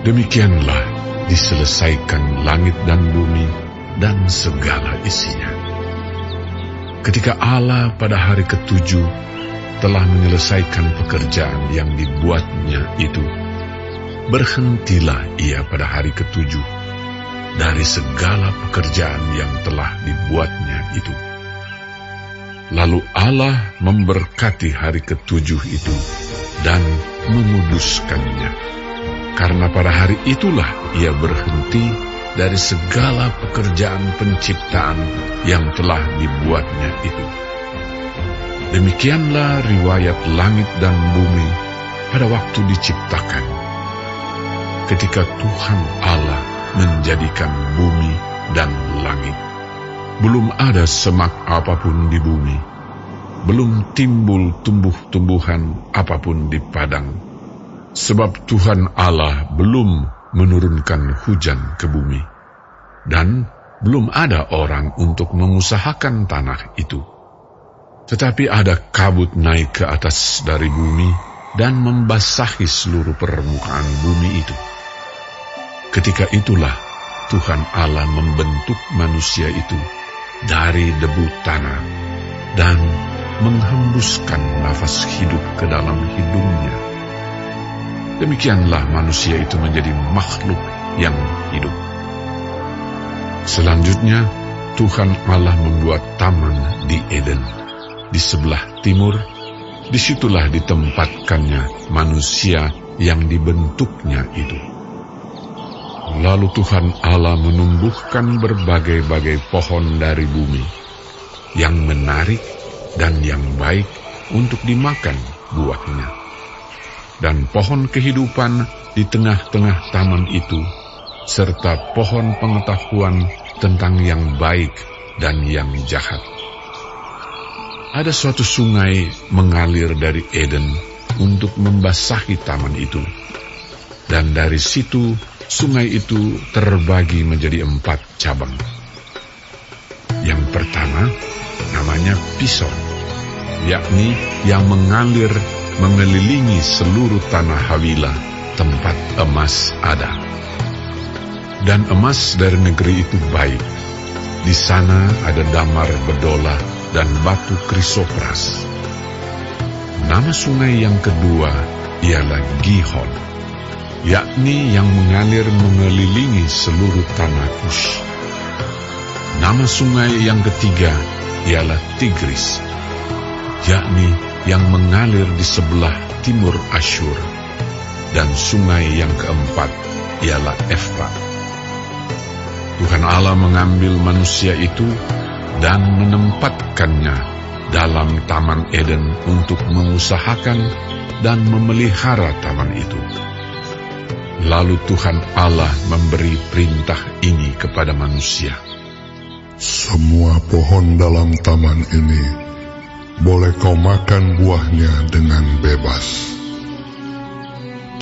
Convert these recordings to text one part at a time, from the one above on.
Demikianlah diselesaikan langit dan bumi dan segala isinya. Ketika Allah pada hari ketujuh telah menyelesaikan pekerjaan yang dibuatnya itu, berhentilah ia pada hari ketujuh dari segala pekerjaan yang telah dibuatnya itu. Lalu Allah memberkati hari ketujuh itu dan menguduskannya. Karena pada hari itulah ia berhenti dari segala pekerjaan penciptaan yang telah dibuatnya itu. Demikianlah riwayat langit dan bumi pada waktu diciptakan. Ketika Tuhan Allah menjadikan bumi dan langit, belum ada semak apapun di bumi, belum timbul tumbuh-tumbuhan apapun di padang, sebab Tuhan Allah belum menurunkan hujan ke bumi, dan belum ada orang untuk mengusahakan tanah itu. Tetapi ada kabut naik ke atas dari bumi dan membasahi seluruh permukaan bumi itu. Ketika itulah Tuhan Allah membentuk manusia itu dari debu tanah dan menghembuskan nafas hidup ke dalam hidungnya. Demikianlah manusia itu menjadi makhluk yang hidup. Selanjutnya, Tuhan Allah membuat taman di Eden, di sebelah timur. Disitulah ditempatkannya manusia yang dibentuknya itu. Lalu Tuhan Allah menumbuhkan berbagai-bagai pohon dari bumi, yang menarik dan yang baik untuk dimakan buahnya. Dan pohon kehidupan di tengah-tengah taman itu, serta pohon pengetahuan tentang yang baik dan yang jahat. Ada suatu sungai mengalir dari Eden untuk membasahi taman itu. Dan dari situ, sungai itu terbagi menjadi 4 cabang. Yang pertama, namanya Pison, yakni yang mengalir mengelilingi seluruh tanah Hawila, tempat emas ada. Dan emas dari negeri itu baik. Di sana ada damar bedola dan batu krisopras. Nama sungai yang kedua ialah Gihon, yakni yang mengalir mengelilingi seluruh tanah Kush. Nama sungai yang ketiga ialah Tigris, yakni yang mengalir di sebelah timur Asyur, dan sungai yang keempat ialah Efrat. Tuhan Allah mengambil manusia itu dan menempatkannya dalam Taman Eden untuk mengusahakan dan memelihara taman itu. Lalu Tuhan Allah memberi perintah ini kepada manusia. Semua pohon dalam taman ini boleh kau makan buahnya dengan bebas.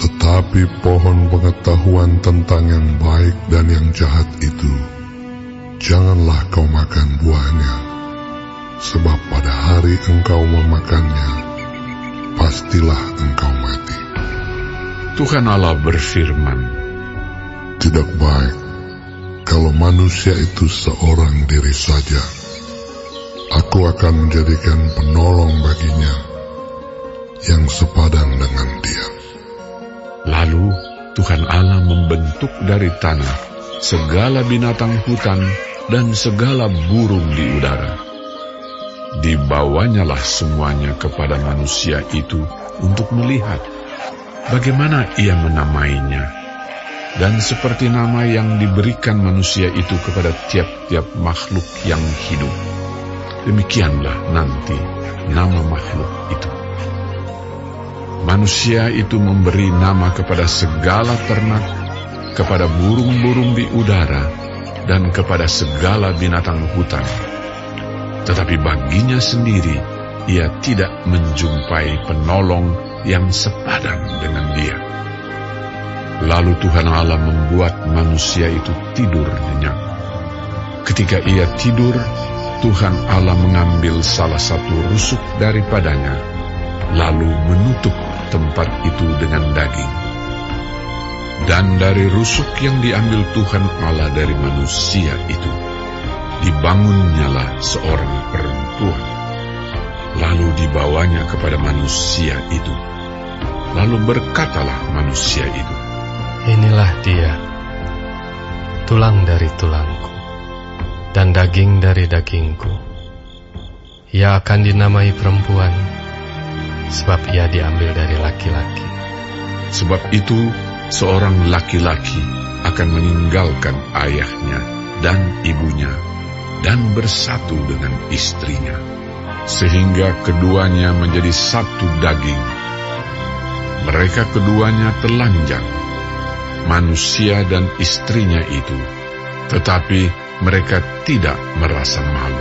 Tetapi pohon pengetahuan tentang yang baik dan yang jahat itu, janganlah kau makan buahnya, sebab pada hari engkau memakannya, pastilah engkau mati. Tuhan Allah berfirman, tidak baik kalau manusia itu seorang diri saja. Aku akan menjadikan penolong baginya yang sepadan dengan dia. Lalu Tuhan Allah membentuk dari tanah segala binatang hutan dan segala burung di udara. Dibawanyalah semuanya kepada manusia itu untuk melihat bagaimana ia menamainya. Dan seperti nama yang diberikan manusia itu kepada tiap-tiap makhluk yang hidup, demikianlah nanti nama makhluk itu. Manusia itu memberi nama kepada segala ternak, kepada burung-burung di udara, dan kepada segala binatang hutan. Tetapi baginya sendiri, ia tidak menjumpai penolong yang sepadan dengan dia. Lalu Tuhan Allah membuat manusia itu tidur nyenyak. Ketika ia tidur, Tuhan Allah mengambil salah satu rusuk daripadanya, lalu menutup tempat itu dengan daging. Dan dari rusuk yang diambil Tuhan Allah dari manusia itu, dibangunnyalah seorang perempuan, lalu dibawanya kepada manusia itu. Lalu berkatalah manusia itu, Inilah dia, tulang dari tulangku, dan daging dari dagingku. Ia akan dinamai perempuan, sebab ia diambil dari laki-laki. sebab itu seorang laki-laki akan meninggalkan ayahnya dan ibunya dan bersatu dengan istrinya, sehingga keduanya menjadi satu daging. Mereka keduanya telanjang, manusia dan istrinya itu, tetapi mereka tidak merasa malu.